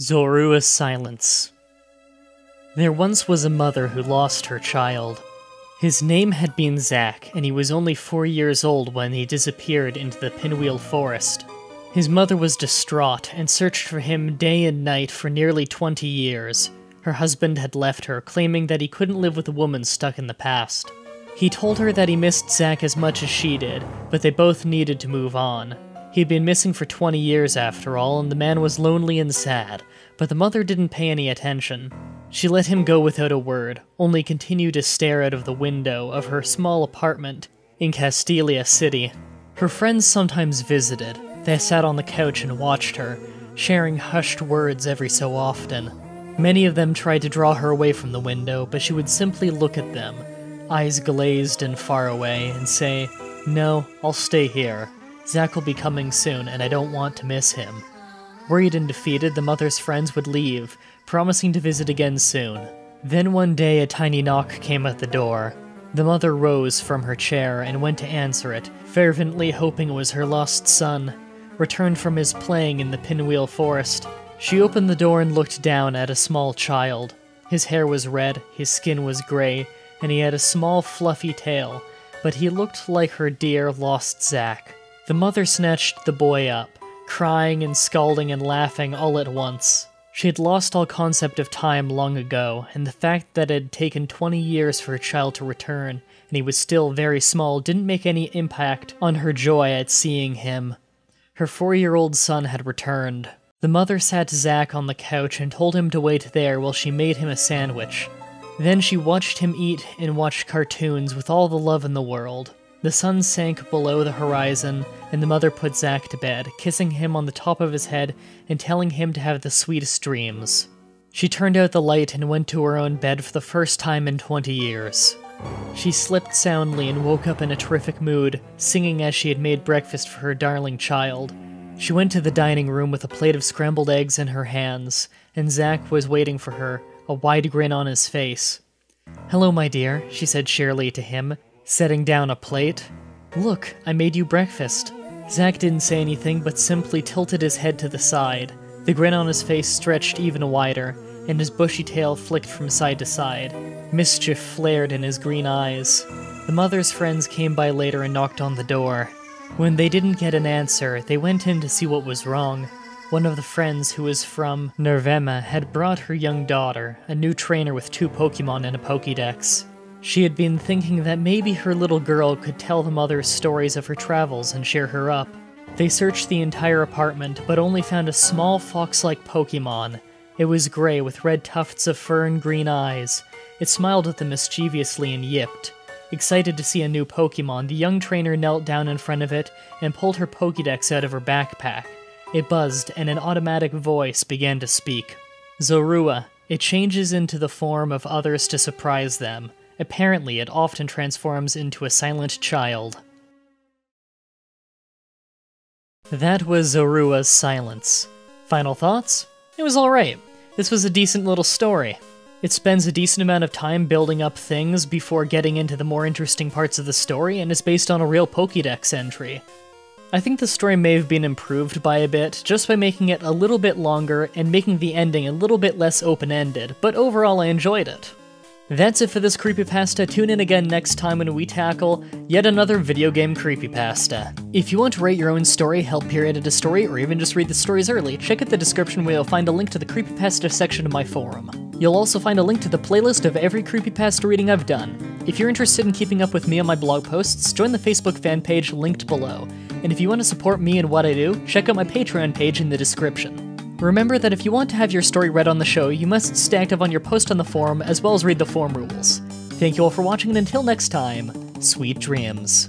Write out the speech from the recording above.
Zorua's silence. There once was a mother who lost her child. His name had been Zack, and he was only 4 years old when he disappeared into the pinwheel forest. His mother was distraught and searched for him day and night for nearly 20 years. Her husband had left her, claiming that he couldn't live with a woman stuck in the past. He told her that he missed Zack as much as she did, but they both needed to move on. He'd been missing for 20 years after all, and the man was lonely and sad, but the mother didn't pay any attention. She let him go without a word, only continued to stare out of the window of her small apartment in Castelia City. Her friends sometimes visited. They sat on the couch and watched her, sharing hushed words every so often. Many of them tried to draw her away from the window, but she would simply look at them, eyes glazed and far away, and say, "No, I'll stay here. Zack will be coming soon, and I don't want to miss him." Worried and defeated, the mother's friends would leave, promising to visit again soon. Then one day a tiny knock came at the door. The mother rose from her chair and went to answer it, fervently hoping it was her lost son, returned from his playing in the pinwheel forest. She opened the door and looked down at a small child. His hair was red, his skin was gray, and he had a small fluffy tail, but he looked like her dear lost Zack. The mother snatched the boy up, crying and scalding and laughing all at once. She had lost all concept of time long ago, and the fact that it had taken 20 years for her child to return, and he was still very small, didn't make any impact on her joy at seeing him. Her 4-year-old son had returned. The mother sat Zack on the couch and told him to wait there while she made him a sandwich. Then she watched him eat and watched cartoons with all the love in the world. The sun sank below the horizon, and the mother put Zack to bed, kissing him on the top of his head and telling him to have the sweetest dreams. She turned out the light and went to her own bed for the first time in 20 years. She slept soundly and woke up in a terrific mood, singing as she had made breakfast for her darling child. She went to the dining room with a plate of scrambled eggs in her hands, and Zack was waiting for her, a wide grin on his face. "Hello, my dear," she said cheerily to him, setting down a plate. "Look, I made you breakfast." Zack didn't say anything, but simply tilted his head to the side. The grin on his face stretched even wider, and his bushy tail flicked from side to side. Mischief flared in his green eyes. The mother's friends came by later and knocked on the door. When they didn't get an answer, they went in to see what was wrong. One of the friends, who was from Nervema, had brought her young daughter, a new trainer with 2 Pokémon and a Pokédex. She had been thinking that maybe her little girl could tell the mother stories of her travels and cheer her up. They searched the entire apartment, but only found a small fox-like Pokémon. It was gray with red tufts of fur and green eyes. It smiled at them mischievously and yipped. Excited to see a new Pokémon, the young trainer knelt down in front of it and pulled her Pokédex out of her backpack. It buzzed, and an automatic voice began to speak. "Zorua. It changes into the form of others to surprise them. Apparently, it often transforms into a silent child." That was Zorua's silence. Final thoughts? It was alright. This was a decent little story. It spends a decent amount of time building up things before getting into the more interesting parts of the story, and is based on a real Pokédex entry. I think the story may have been improved by a bit, just by making it a little bit longer and making the ending a little bit less open-ended, but overall I enjoyed it. That's it for this creepypasta. Tune in again next time when we tackle yet another video game creepypasta. If you want to write your own story, help peer edit a story, or even just read the stories early, check out the description where you'll find a link to the creepypasta section of my forum. You'll also find a link to the playlist of every creepypasta reading I've done. If you're interested in keeping up with me on my blog posts, join the Facebook fan page linked below. And if you want to support me and what I do, check out my Patreon page in the description. Remember that if you want to have your story read on the show, you must stay active on your post on the forum, as well as read the forum rules. Thank you all for watching, and until next time, sweet dreams.